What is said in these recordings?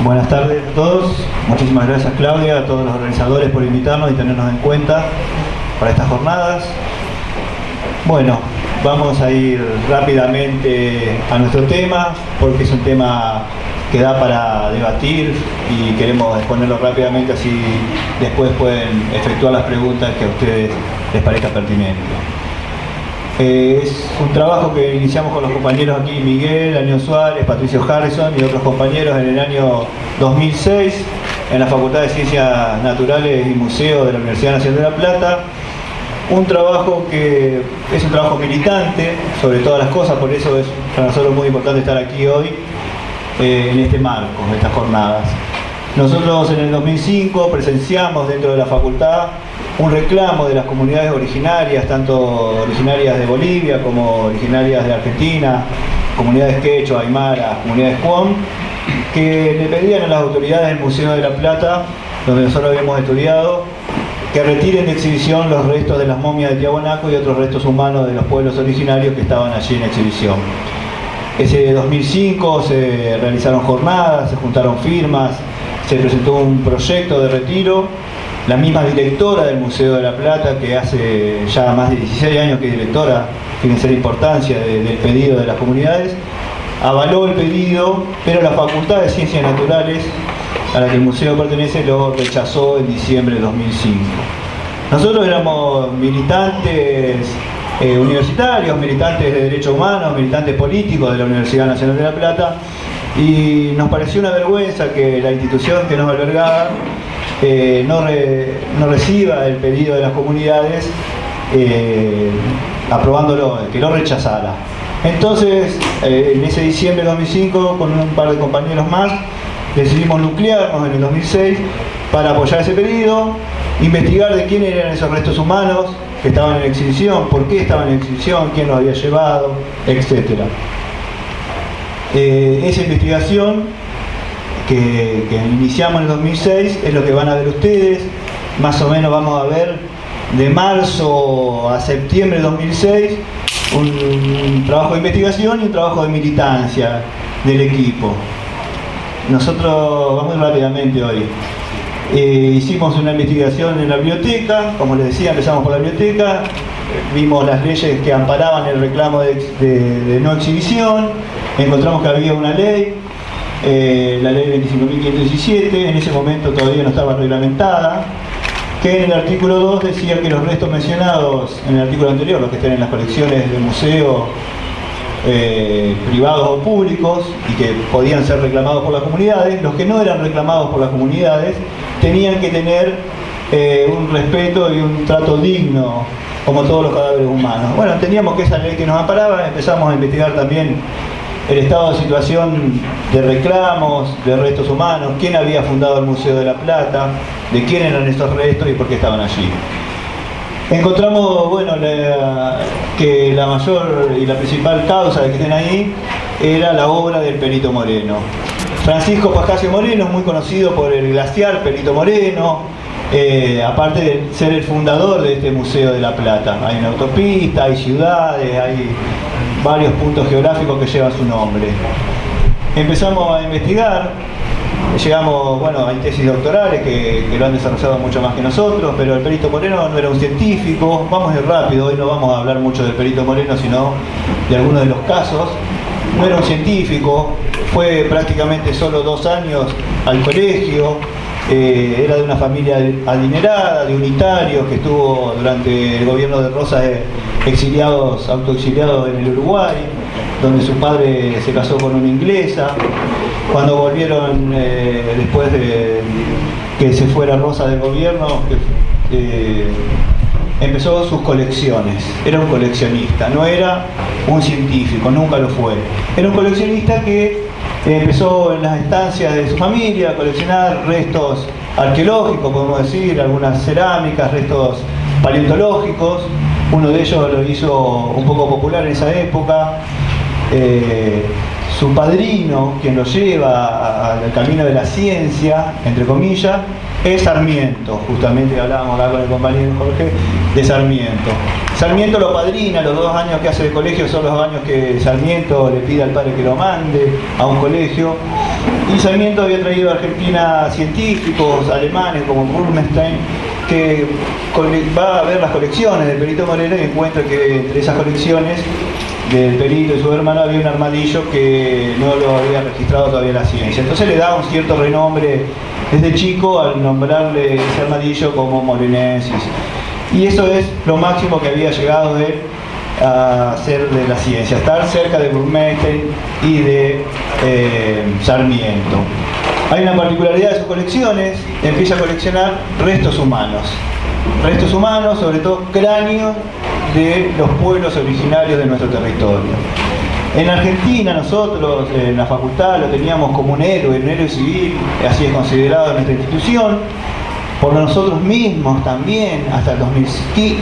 Buenas tardes a todos. Muchísimas gracias, Claudia, a todos los organizadores por invitarnos y tenernos en cuenta para estas jornadas. Bueno, vamos a ir rápidamente a nuestro tema, porque es un tema que da para debatir y queremos exponerlo rápidamente, así después pueden efectuar las preguntas que a ustedes les parezca pertinente. Es un trabajo que iniciamos con los compañeros aquí, Miguel, Daniel Suárez, Patricio Harrison y otros compañeros en el año 2006 en la Facultad de Ciencias Naturales y Museo de la Universidad Nacional de La Plata. Un trabajo que es un trabajo militante sobre todas las cosas, por eso es para nosotros muy importante estar aquí hoy en este marco, en estas jornadas. Nosotros en el 2005 presenciamos dentro de la facultad un reclamo de las comunidades originarias, tanto originarias de Bolivia como originarias de Argentina, comunidades quechua, aymara, comunidades Cuom, que le pedían a las autoridades del Museo de La Plata, donde nosotros habíamos estudiado, que retiren de exhibición los restos de las momias de Tiahuanaco y otros restos humanos de los pueblos originarios que estaban allí en exhibición. Ese 2005 se realizaron jornadas, se juntaron firmas, se presentó un proyecto de retiro. La misma directora del Museo de La Plata, que hace ya más de 16 años que es directora, fíjense la importancia del pedido de las comunidades, avaló el pedido, pero la Facultad de Ciencias Naturales, a la que el museo pertenece, lo rechazó en diciembre de 2005. Nosotros éramos militantes universitarios, militantes de derechos humanos, militantes políticos de la Universidad Nacional de La Plata, y nos pareció una vergüenza que la institución que nos albergaba no reciba el pedido de las comunidades, aprobándolo, que lo rechazara. Entonces, en ese diciembre de 2005, con un par de compañeros más, decidimos nuclearnos en el 2006 para apoyar ese pedido, investigar de quién eran esos restos humanos que estaban en exhibición, por qué estaban en exhibición, quién los había llevado, etc. Esa investigación que iniciamos en el 2006 es lo que van a ver ustedes. Más o menos vamos a ver de marzo a septiembre de 2006 un trabajo de investigación y un trabajo de militancia del equipo. Nosotros vamos rápidamente hoy. Hicimos una investigación en la biblioteca, como les decía, empezamos por la biblioteca, vimos las leyes que amparaban el reclamo de no exhibición, encontramos que había una ley, la ley 25.517, en ese momento todavía no estaba reglamentada, que en el artículo 2 decía que los restos mencionados en el artículo anterior, los que estén en las colecciones del museo, privados o públicos, y que podían ser reclamados por las comunidades, los que no eran reclamados por las comunidades tenían que tener un respeto y un trato digno, como todos los cadáveres humanos. Bueno, entendíamos que esa ley que nos amparaba, empezamos a investigar también el estado de situación de reclamos, de restos humanos, quién había fundado el Museo de La Plata, de quién eran estos restos y por qué estaban allí. Encontramos, bueno, que la mayor y la principal causa de que estén ahí era la obra del Perito Moreno. Francisco Pascasio Moreno es muy conocido por el glaciar Perito Moreno, aparte de ser el fundador de este Museo de La Plata. Hay una autopista, hay ciudades, hay varios puntos geográficos que llevan su nombre. Empezamos a investigar, llegamos, bueno, hay tesis doctorales que lo han desarrollado mucho más que nosotros, pero el Perito Moreno no era un científico. Vamos a ir rápido, hoy no vamos a hablar mucho del Perito Moreno, sino de algunos de los casos. No era un científico, fue prácticamente solo 2 años al colegio, era de una familia adinerada, de unitarios, que estuvo durante el gobierno de Rosas autoexiliados en el Uruguay, donde su padre se casó con una inglesa. Cuando volvieron, después de que se fuera Rosas del gobierno, empezó sus colecciones. Era un coleccionista, no era un científico, nunca lo fue. Era un coleccionista que empezó en las estancias de su familia a coleccionar restos arqueológicos, podemos decir, algunas cerámicas, restos paleontológicos. Uno de ellos lo hizo un poco popular en esa época. Su padrino, quien lo lleva al camino de la ciencia, entre comillas, es Sarmiento. Justamente hablábamos acá con el compañero Jorge de Sarmiento. Sarmiento lo padrina, los 2 años que hace de colegio son los años que Sarmiento le pide al padre que lo mande a un colegio. Y Sarmiento había traído a Argentina científicos alemanes como Burmeister, que va a ver las colecciones del Perito Moreno y encuentra que entre esas colecciones del Perito y su hermano había un armadillo que no lo había registrado todavía la ciencia. Entonces le da un cierto renombre desde chico al nombrarle ese armadillo como morenensis. Y eso es lo máximo que había llegado él a hacer de la ciencia, estar cerca de Burmeister y de Sarmiento. Hay una particularidad de sus colecciones: empieza a coleccionar restos humanos, sobre todo cráneos de los pueblos originarios de nuestro territorio. En Argentina nosotros, en la facultad, lo teníamos como un héroe civil, así es considerado en nuestra institución, por nosotros mismos también, hasta el 2006,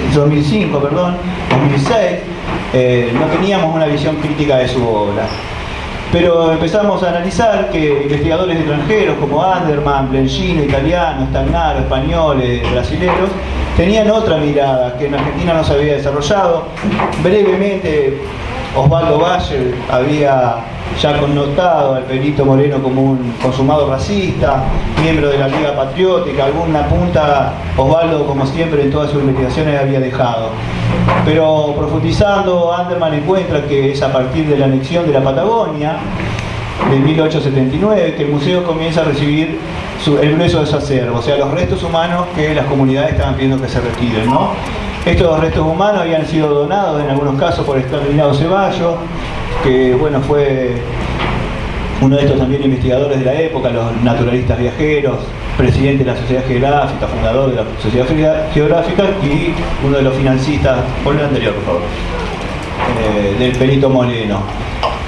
no teníamos una visión crítica de su obra. Pero empezamos a analizar que investigadores extranjeros como Anderman, Blencino, italianos, Stagnaro, españoles, brasileños, tenían otra mirada que en Argentina no se había desarrollado. Brevemente, Osvaldo Bayer había ya connotado al Perito Moreno como un consumado racista, miembro de la Liga Patriótica. Alguna punta Osvaldo, como siempre, en todas sus investigaciones había dejado. Pero profundizando, Anderman encuentra que es a partir de la anexión de la Patagonia, de 1879, que el museo comienza a recibir el grueso de su acervo, o sea, los restos humanos que las comunidades estaban pidiendo que se retiren, ¿no? Estos restos humanos habían sido donados en algunos casos por Exterminado Ceballos, que bueno, fue uno de estos también investigadores de la época, los naturalistas viajeros, presidente de la Sociedad Geográfica, fundador de la Sociedad Geográfica y uno de los financistas, por el anterior, por favor, del Perito Moreno.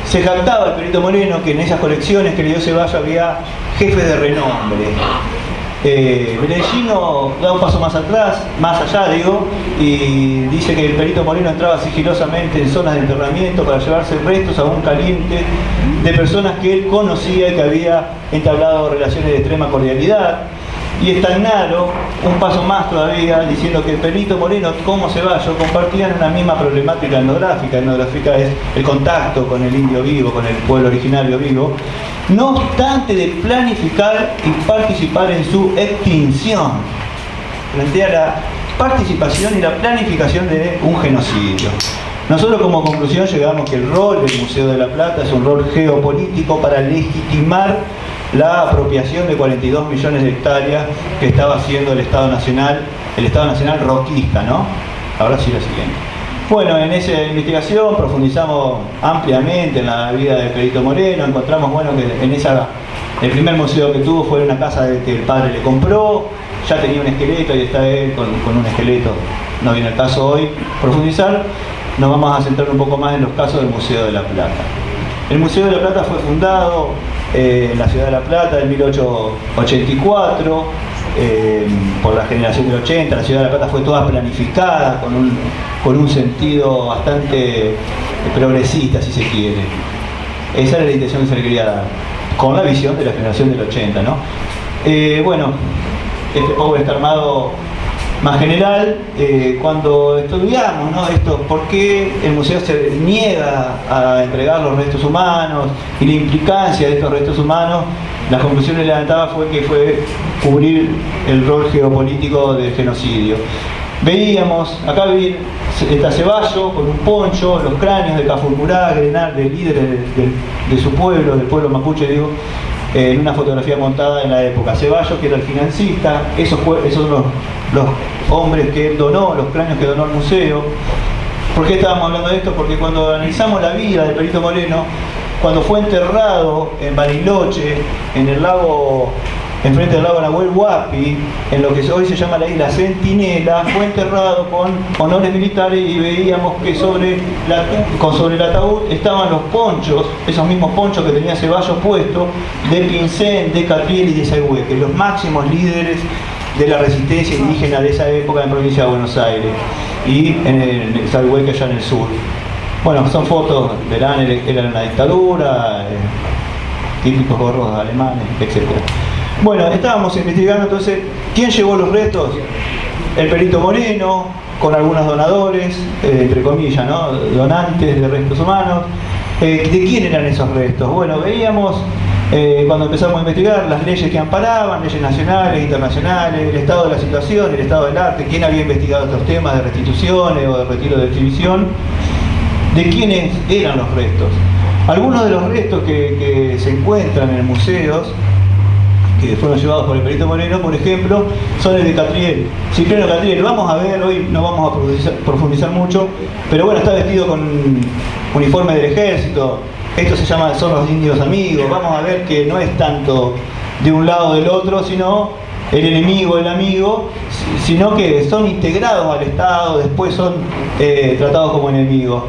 Se jactaba el Perito Moreno que en esas colecciones que le dio Ceballos había jefes de renombre. Blencino da un paso más atrás, más allá digo, y dice que el Perito Moreno entraba sigilosamente en zonas de enterramiento para llevarse restos aún calientes de personas que él conocía y que había entablado relaciones de extrema cordialidad. Y Stagnaro, un paso más todavía, diciendo que el Perito Moreno como Ceballos compartían una misma problemática etnográfica. Etnográfica es el contacto con el indio vivo, con el pueblo originario vivo, no obstante de planificar y participar en su extinción. Plantea la participación y la planificación de un genocidio. Nosotros como conclusión llegamos que el rol del Museo de la Plata es un rol geopolítico para legitimar la apropiación de 42 millones de hectáreas que estaba haciendo el Estado Nacional roquista, ¿no? Ahora sí lo siguiente. Bueno, en esa investigación profundizamos ampliamente en la vida de Perito Moreno. Encontramos, bueno, que el primer museo que tuvo fue una casa que el padre le compró, ya tenía un esqueleto y está él con un esqueleto. No viene el caso hoy profundizar, nos vamos a centrar un poco más en los casos del Museo de la Plata. El Museo de la Plata fue fundado en la ciudad de La Plata en 1884 por la generación del 80. La ciudad de La Plata fue toda planificada con un sentido bastante progresista, si se quiere. Esa era la intención que se le quería dar, con la visión de la generación del 80, ¿no? Bueno, este power está armado más general. Cuando estudiamos, ¿no?, esto, por qué el museo se niega a entregar los restos humanos y la implicancia de estos restos humanos, la conclusión que levantaba fue que fue cubrir el rol geopolítico del genocidio. Veíamos, acá está Ceballos con un poncho, los cráneos de Cafurcurá, Grenar, de líderes de su pueblo, del pueblo mapuche, digo, en una fotografía montada en la época. Ceballos, que era el financista, esos son los hombres que él donó, los cráneos que donó al museo. ¿Por qué estábamos hablando de esto? Porque cuando analizamos la vida del Perito Moreno, cuando fue enterrado en Bariloche, en el lago, enfrente del lago Nahuel Huapi, en lo que hoy se llama la isla Centinela, fue enterrado con honores militares y veíamos que sobre el ataúd estaban los ponchos, esos mismos ponchos que tenía Ceballos puesto, de Pincén, de Catriel y de Saigüe, los máximos líderes de la resistencia indígena de esa época en provincia de Buenos Aires y en el Saigüe, allá en el sur. Bueno, son fotos, verán, era una dictadura, típicos gorros alemanes, etc. Bueno, estábamos investigando entonces quién llevó los restos. El perito Moreno, con algunos donadores, entre comillas, ¿no? Donantes de restos humanos. ¿De quién eran esos restos? Bueno, veíamos cuando empezamos a investigar las leyes que amparaban, leyes nacionales, internacionales, el estado de la situación, el estado del arte, quién había investigado estos temas de restituciones o de retiro de exhibición, de quiénes eran los restos. Algunos de los restos que se encuentran en museos, que fueron llevados por el perito Moreno, por ejemplo, son el de Catriel, Cipriano Catriel. Vamos a ver, hoy no vamos a profundizar mucho, pero bueno, está vestido con uniforme del ejército. Esto se llama, son los indios amigos. Vamos a ver que no es tanto de un lado o del otro, sino el enemigo, el amigo, sino que son integrados al Estado, después son tratados como enemigos.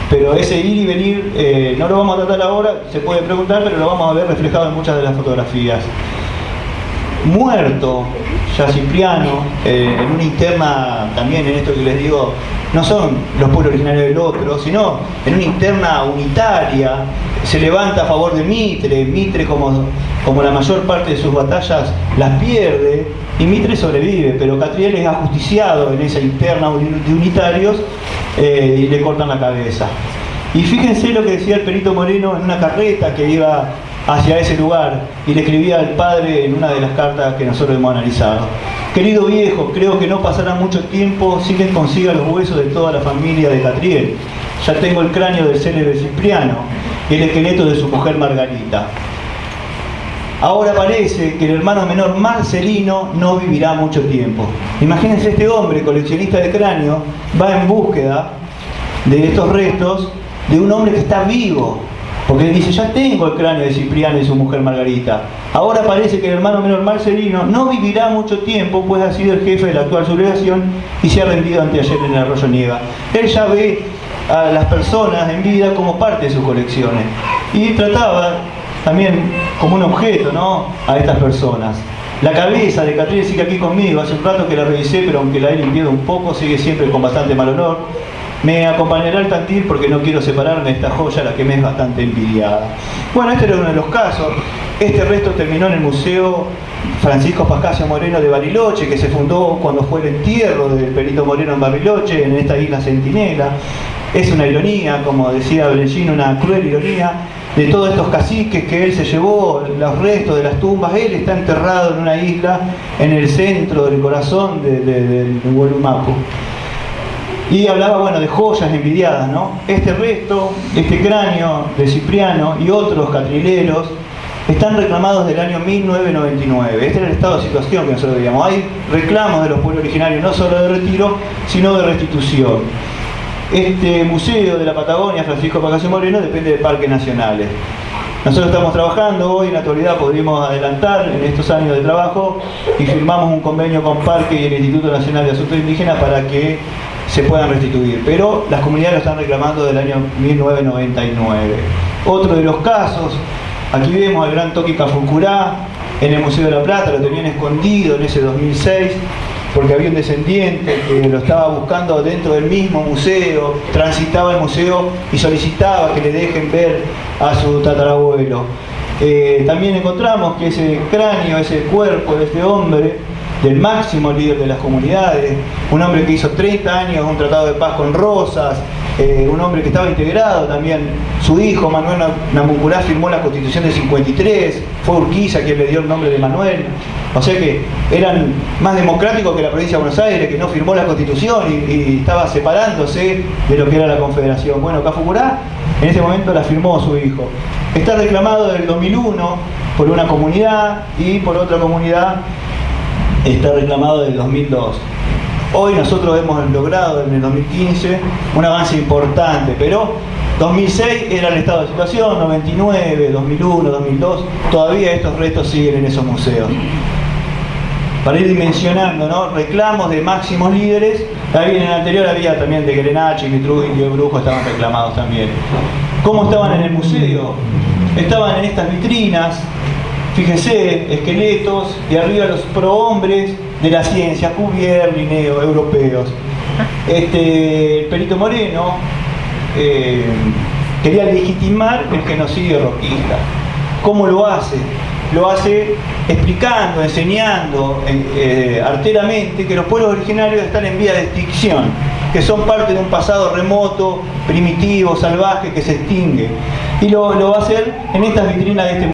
Pero ese ir y venir no lo vamos a tratar ahora, se puede preguntar, pero lo vamos a ver reflejado en muchas de las fotografías. Muerto ya Cipriano, en una interna también, en esto que les digo, no son los pueblos originarios del otro, sino en una interna unitaria, se levanta a favor de Mitre. Mitre, como la mayor parte de sus batallas las pierde, y Mitre sobrevive, pero Catriel es ajusticiado en esa interna de unitarios y le cortan la cabeza. Y fíjense lo que decía el perito Moreno en una carreta que iba hacia ese lugar, y le escribía al padre en una de las cartas que nosotros hemos analizado: querido viejo, creo que no pasará mucho tiempo sin que consiga los huesos de toda la familia de Catriel. Ya tengo el cráneo del célebre Cipriano y el esqueleto de su mujer Margarita. Ahora parece que el hermano menor Marcelino no vivirá mucho tiempo. Imagínense, este hombre, coleccionista de cráneo, va en búsqueda de estos restos de un hombre que está vivo. Porque él dice, ya tengo el cráneo de Cipriano y su mujer Margarita. Ahora parece que el hermano menor Marcelino no vivirá mucho tiempo, pues ha sido el jefe de la actual sublevación y se ha rendido anteayer en el Arroyo Nieva. Él ya ve a las personas en vida como parte de sus colecciones. Y trataba también como un objeto, ¿no?, a estas personas. La cabeza de Catriel sigue aquí conmigo. Hace un rato que la revisé, pero aunque la he limpiado un poco, sigue siempre con bastante mal olor. Me acompañará el tantil porque no quiero separarme de esta joya, la que me es bastante envidiada. Bueno, este era uno de los casos. Este resto terminó en el Museo Francisco Pascasio Moreno de Bariloche, que se fundó cuando fue el entierro del perito Moreno en Bariloche, en esta isla Centinela. Es una ironía, como decía Bellini, una cruel ironía, de todos estos caciques que él se llevó, los restos de las tumbas. Él está enterrado en una isla en el centro del corazón del Hualumapu. Y hablaba, bueno, de joyas envidiadas, ¿no? Este resto, este cráneo de Cipriano y otros catrileros están reclamados del año 1999. Este era el estado de situación que nosotros veíamos. Hay reclamos de los pueblos originarios, no solo de retiro, sino de restitución. Este museo de la Patagonia, Francisco Pascasio Moreno, depende de parques nacionales. Nosotros estamos trabajando hoy, en la actualidad podríamos adelantar en estos años de trabajo, y firmamos un convenio con Parque y el Instituto Nacional de Asuntos Indígenas para que se puedan restituir, pero las comunidades lo están reclamando del año 1999. Otro de los casos, aquí vemos al gran Toki Cafurcurá en el Museo de la Plata. Lo tenían escondido en ese 2006 porque había un descendiente que lo estaba buscando dentro del mismo museo, transitaba el museo y solicitaba que le dejen ver a su tatarabuelo. También encontramos que ese cráneo, ese cuerpo de este hombre, del máximo líder de las comunidades, un hombre que hizo 30 años un tratado de paz con Rosas, un hombre que estaba integrado también. Su hijo Manuel Namuncurá firmó la Constitución del 53, fue Urquiza quien le dio el nombre de Manuel. O sea que eran más democráticos que la provincia de Buenos Aires, que no firmó la Constitución y estaba separándose de lo que era la Confederación. Bueno, Cafurcurá en ese momento la firmó su hijo. Está reclamado desde el 2001 por una comunidad, y por otra comunidad está reclamado desde el 2002. Hoy nosotros hemos logrado en el 2015 un avance importante, pero 2006 era el estado de situación, 99, 2001, 2002, todavía estos restos siguen en esos museos. Para ir dimensionando, ¿no?, reclamos de máximos líderes. Ahí en el anterior había también de Grenache, Vitruvio y Brujo, estaban reclamados también. ¿Cómo estaban en el museo? Estaban en estas vitrinas, fíjense, esqueletos, y arriba los prohombres de la ciencia, Cuvier, Linneo, europeos. El perito Moreno quería legitimar el genocidio roquista. ¿Cómo lo hace? Lo hace explicando, enseñando arteramente que los pueblos originarios están en vía de extinción, que son parte de un pasado remoto, primitivo, salvaje, que se extingue. Y lo va a hacer en estas vitrinas de este